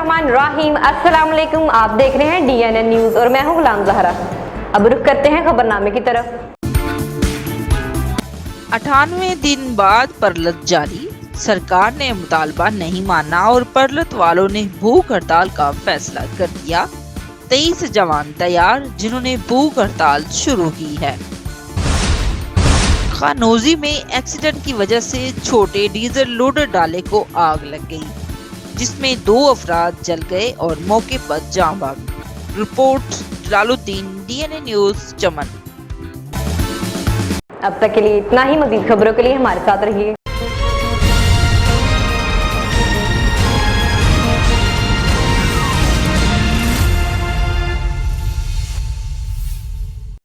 बिस्मिल्लाहिर्रहमानिर्रहीम। अस्सलाम वालेकुम। आप देख रहे हैं DNN न्यूज और मैं हूं गुलाम जहरा। अब रुख करते हैं खबरनामे की तरफ। 98 दिन बाद परलत जारी, सरकार ने मुतालबा नहीं माना और परलत वालों ने भूख हड़ताल का फैसला कर दिया। 23 जवान तैयार जिन्होंने भूख हड़ताल शुरू की है। खानोजी में एक्सीडेंट की वजह से छोटे डीजल लोडर डाले को आग लग गई, जिसमें 2 अफराद जल गए और मौके पर जान बाग। रिपोर्ट जलालुद्दीन, DNN न्यूज, चमन। अब तक के लिए इतना ही। मजीद खबरों के लिए हमारे साथ रहिए।